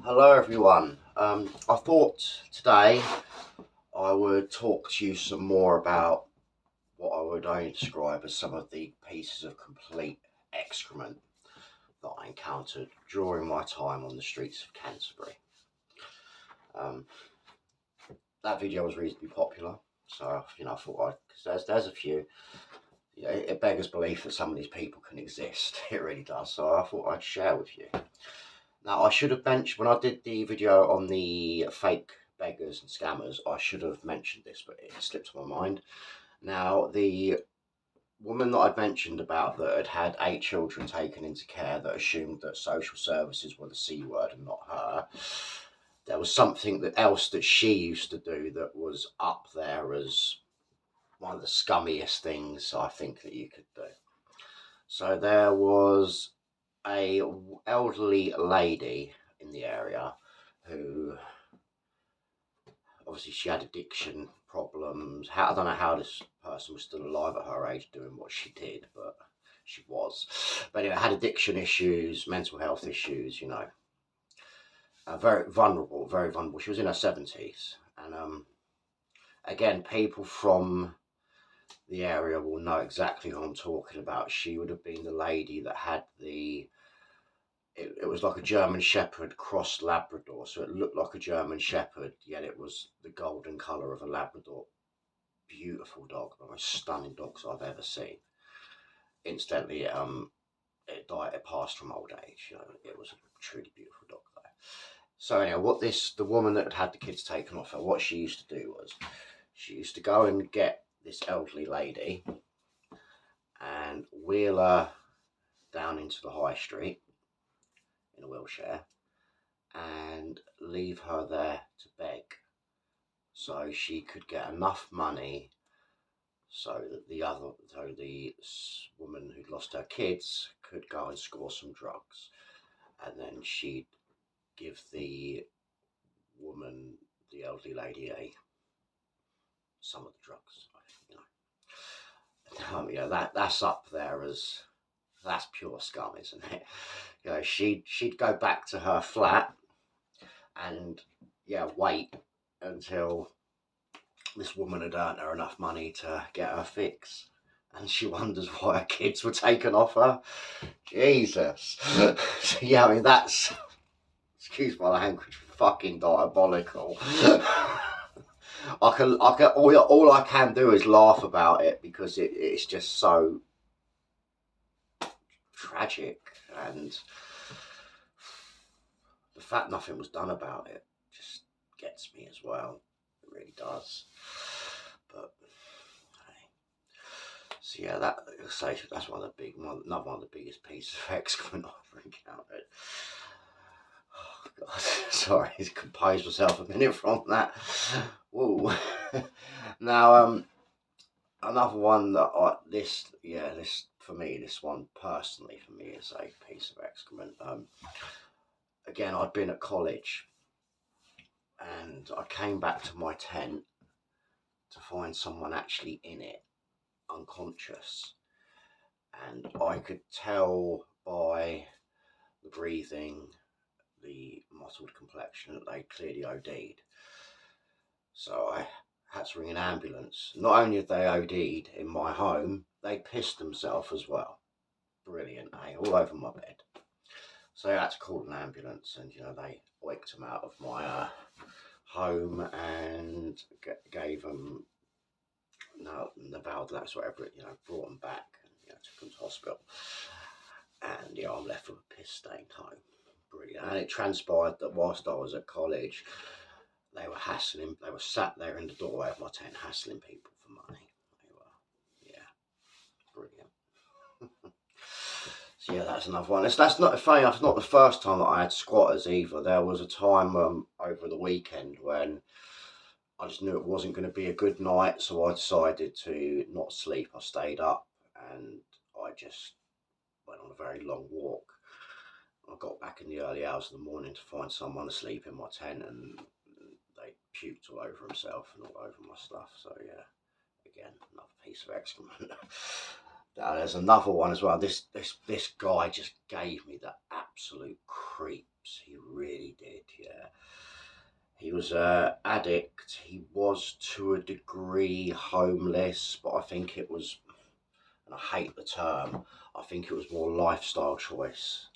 Hello everyone. I thought today I would talk to you some more about what I would only describe as some of the pieces of complete excrement that I encountered during my time on the streets of Canterbury. Um, that video was reasonably popular, so I thought because there's a few. It beggars belief that some of these people can exist. It really does. So I thought I'd share with you. Now, I should have mentioned when I did the video on the fake beggars and scammers, I should have mentioned this, but it slipped my mind. Now, the woman that I'd mentioned about that had had 8 children taken into care that assumed that social services were the C word and not her, there was something else that she used to do that was up there as one of the scummiest things I think that you could do. So there was a elderly lady in the area who obviously she had addiction problems. I don't know how this person was still alive at her age doing what she did, but she was. But anyway, had addiction issues, mental health issues. Very vulnerable, very vulnerable. She was in her 70s, and again, people from the area will know exactly who I'm talking about. She would have been the lady that had it was like a German Shepherd crossed Labrador, so it looked like a German Shepherd, yet it was the golden colour of a Labrador. Beautiful dog, the most stunning dogs I've ever seen. Incidentally, it died. It passed from old age. It was a truly beautiful dog though. So anyway, the woman that had the kids taken off her, what she used to do was she used to go and get this elderly lady and wheel her down into the high street in a wheelchair and leave her there to beg so she could get enough money so that the woman who'd lost her kids could go and score some drugs, and then she'd give the woman, the elderly lady, some of the drugs. That's up there as that's pure scum, isn't it? She'd go back to her flat and wait until this woman had earned her enough money to get her fix. And she wonders why her kids were taken off her. Jesus. So, yeah, I mean, that's, excuse my language, fucking diabolical. All I can do is laugh about it because it's just so tragic. And the fact nothing was done about it just gets me as well. It really does. But so yeah, that's another one of the biggest pieces of excrement I've ever encountered. Oh God, sorry, to compose myself a minute from that. Whoa. Now, another one that this for me, this one personally for me is a piece of excrement. Again, I'd been at college, and I came back to my tent to find someone actually in it, unconscious. And I could tell by the breathing, the mottled complexion, that they clearly OD'd. So I had to ring an ambulance. Not only had they OD'd in my home, they pissed themselves as well. Brilliant, eh? All over my bed. So I had to call an ambulance, and they waked them out of my home and gave them the Valdex, whatever, brought them back and took them to hospital. And I'm left with a piss stained home. Brilliant. And it transpired that whilst I was at college, they were sat there in the doorway of my tent hassling people for money. They were, yeah, brilliant. So yeah, that's another one. That's not funny enough. It's not the first time that I had squatters either. There was a time over the weekend when I just knew it wasn't going to be a good night, so I decided to not sleep. I stayed up and I just went on a very long walk. I got back in the early hours of the morning to find someone asleep in my tent, and they puked all over himself and all over my stuff. So yeah, again, another piece of excrement. Now, there's another one as well. This guy just gave me the absolute creeps. He really did. was a addict. He was to a degree homeless, but I think it was, and I hate the term, I think it was more lifestyle choice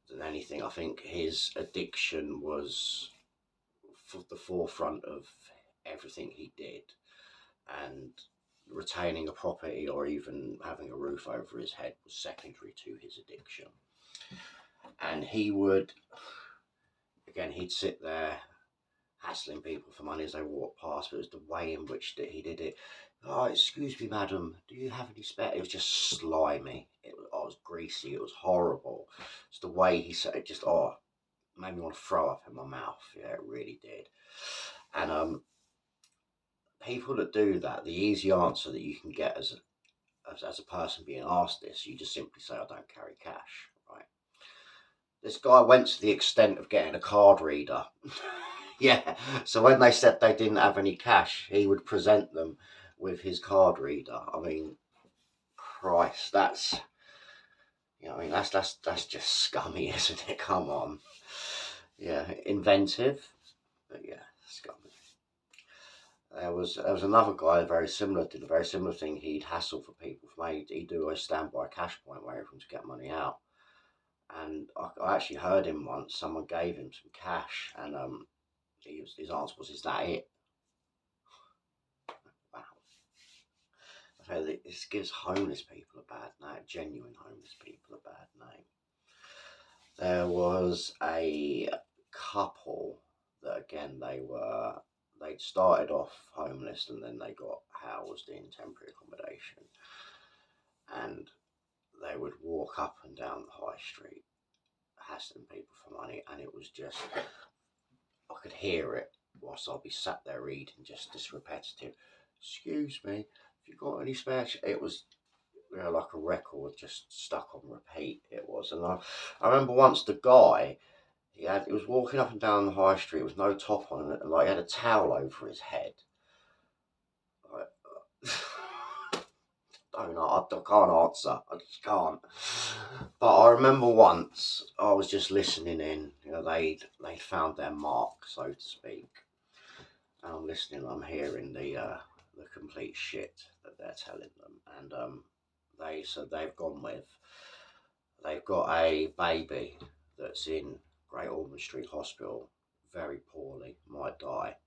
than anything. I think his addiction was for the forefront of everything he did, and retaining a property or even having a roof over his head was secondary to his addiction. And he would, again, he'd sit there hassling people for money as they walked past, but it was the way in which he did it. Oh, excuse me, madam, do you have any spare? It was just slimy. It was greasy. It was horrible. It's the way he said it. Just made me want to throw up in my mouth. Yeah, it really did. And people that do that, the easy answer that you can get as a person being asked this, you just simply say, "I don't carry cash." Right? This guy went to the extent of getting a card reader. Yeah, so when they said they didn't have any cash, he would present them with his card reader. I mean, Christ, that's just scummy, isn't it? Come on. Yeah, inventive, but yeah, scummy. There was another guy did a very similar thing. He'd hassle for people. He'd do a standby cash point where everyone to get money out. And I actually heard him once. Someone gave him some cash, and his answer was, "Is that it?" Wow. So this gives homeless people a bad name, genuine homeless people a bad name. There was a couple that, again, they'd started off homeless and then they got housed in temporary accommodation, and they would walk up and down the high street hassling people for money, and it was just, I could hear it whilst I'd be sat there reading, just this repetitive, "Excuse me, have you got any spare?" It was, like a record just stuck on repeat. It was, and I remember once the guy, he was walking up and down the high street with no top on, and like he had a towel over his head. Like, I can't answer. I just can't. But I remember once I was just listening in. They'd found their mark, so to speak, and I'm listening. I'm hearing the complete shit that they're telling them, and they said they've got a baby that's in Great Ormond Street Hospital, very poorly, might die,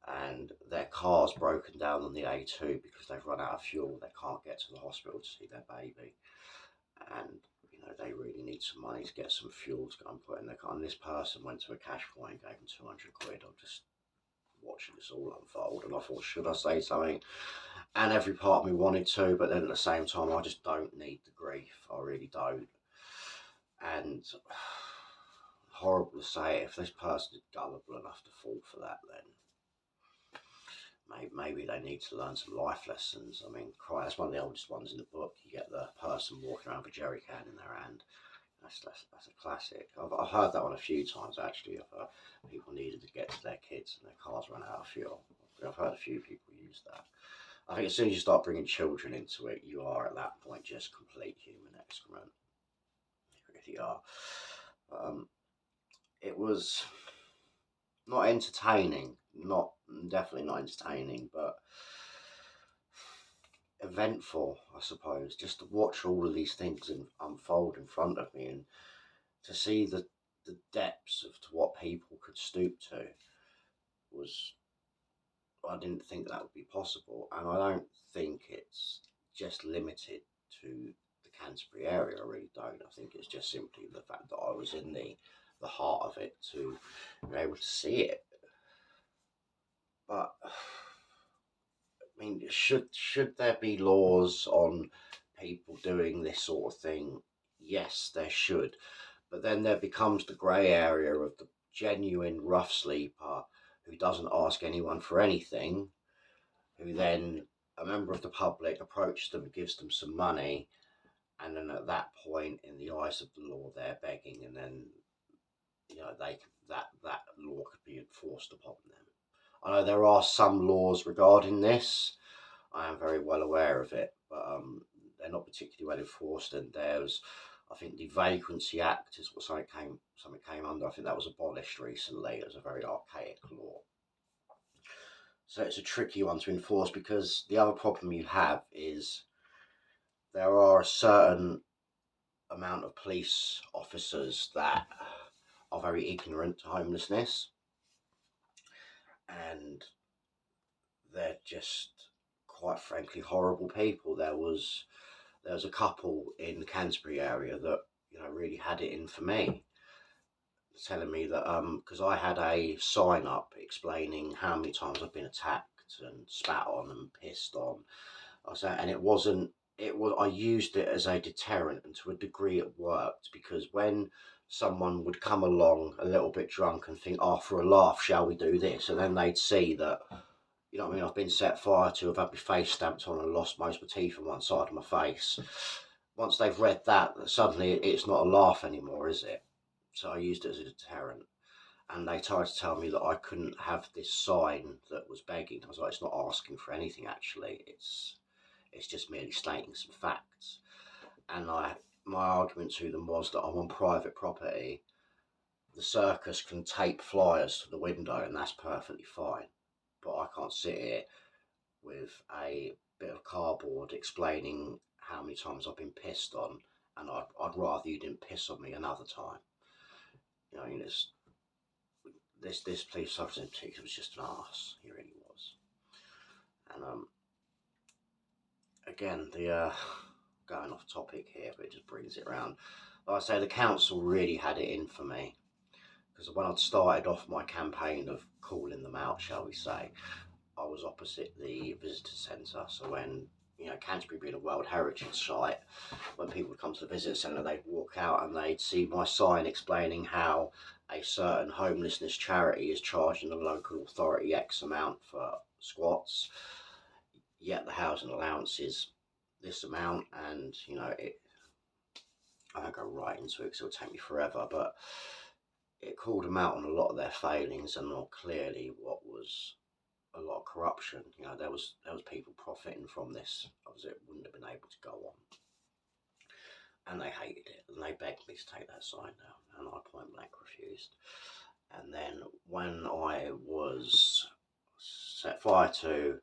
and their car's broken down on the A2 because they've run out of fuel. They can't get to the hospital to see their baby, and they really need some money to get some fuel to go and put in their car. And this person went to a cash point and gave them 200 quid. I'm just watching this all unfold, and I thought, should I say something? And every part of me wanted to, but then at the same time, I just don't need the grief. I really don't. And horrible to say, if this person is gullible enough to fall for that, then maybe they need to learn some life lessons. I mean, that's one of the oldest ones in the book. You get the person walking around with a jerry can in their hand. That's a classic. I've heard that one a few times, actually, of people needed to get to their kids and their cars ran out of fuel. I've heard a few people use that. I think as soon as you start bringing children into it, you are at that point just complete human excrement. You really are. It was not entertaining, definitely not entertaining, but eventful, I suppose. Just to watch all of these things unfold in front of me, and to see the depths of to what people could stoop to was, I didn't think that would be possible, and I don't think it's just limited to the Canterbury area. I really don't. I think it's just simply the fact that I was in the heart of it to be able to see it. But I mean, should there be laws on people doing this sort of thing? Yes, there should. But then there becomes the grey area of the genuine rough sleeper who doesn't ask anyone for anything, who then a member of the public approaches them and gives them some money, and then at that point, in the eyes of the law, they're begging, and then that law could be enforced upon them. I know there are some laws regarding this. I am very well aware of it, but they're not particularly well enforced. And I think the Vagrancy Act is what something came under. I think that was abolished recently. It was a very archaic law. So it's a tricky one to enforce, because the other problem you have is there are a certain amount of police officers that are very ignorant to homelessness, and they're just, quite frankly, horrible people. There was a couple in the Canterbury area that, really had it in for me, telling me that because I had a sign up explaining how many times I've been attacked and spat on and pissed on. I said, and I used it as a deterrent, and to a degree it worked, because when someone would come along a little bit drunk and think, oh, for a laugh, shall we do this? And then they'd see that, you know what I mean, I've been set fire to, I've had my face stamped on and lost most of my teeth on one side of my face. Once they've read that, suddenly it's not a laugh anymore, is it? So I used it as a deterrent. And they tried to tell me that I couldn't have this sign that was begging. I was like, it's not asking for anything, actually. It's just merely stating some facts. And my argument to them was that I'm on private property. The circus can tape flyers to the window, and that's perfectly fine. But I can't sit here with a bit of cardboard explaining how many times I've been pissed on, and I'd rather you didn't piss on me another time. You know, this police officer in particular was just an arse. He really was. And again, the going off topic here, but it just brings it around. Like I say, the council really had it in for me, because when I'd started off my campaign of calling them out, shall we say, I was opposite the visitor centre. So when, Canterbury being a World Heritage Site, when people would come to the visitor centre, they'd walk out and they'd see my sign explaining how a certain homelessness charity is charging the local authority X amount for squats, yet the housing allowance is this amount. And I don't go right into it because it'll take me forever, but it called them out on a lot of their failings, and more clearly what was a lot of corruption. There was people profiting from this. Obviously, it wouldn't have been able to go on. And they hated it, and they begged me to take that sign down, and I point blank refused. And then when I was set fire to,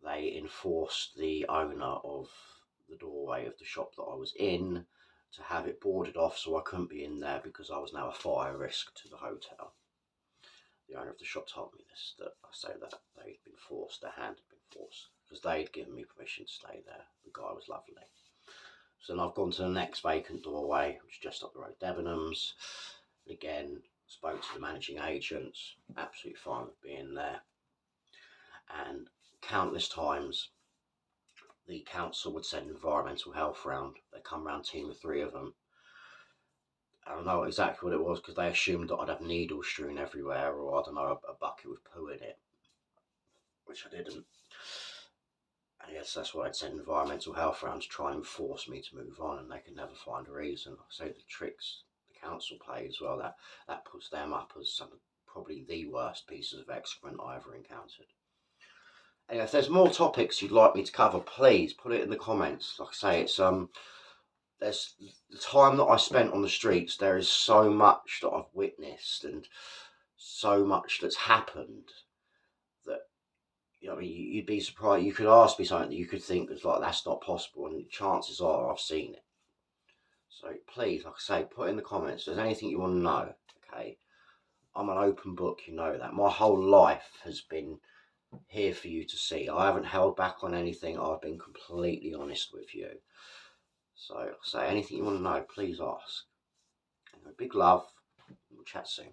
they enforced the owner of the doorway of the shop that I was in to have it boarded off, so I couldn't be in there, because I was now a fire risk to the hotel. The owner of the shop told me this, that I say that they'd been forced, their hand had been forced, because they'd given me permission to stay there. The guy was lovely. So then I've gone to the next vacant doorway, which is just up the road, Debenhams. Again, spoke to the managing agents, absolutely fine with being there. And countless times, the council would send environmental health round. They come round, team of 3 of them. I don't know exactly what it was, because they assumed that I'd have needles strewn everywhere, or I don't know, a bucket with poo in it, which I didn't. And yes, that's why I'd send environmental health round, to try and force me to move on, and they can never find a reason. I say the tricks the council play as well, that puts them up as some of probably the worst pieces of excrement I ever encountered. Anyway, if there's more topics you'd like me to cover, please put it in the comments. Like I say, it's there's the time that I spent on the streets. There is so much that I've witnessed, and so much that's happened, that you'd be surprised. You could ask me something that you could think was like, that's not possible, and chances are I've seen it. So please, like I say, put in the comments if there's anything you want to know. Okay, I'm an open book, you know that. My whole life has been here for you to see. I haven't held back on anything. I've been completely honest with you. So, like I say, anything you want to know, please ask. Anyway, big love. We'll chat soon.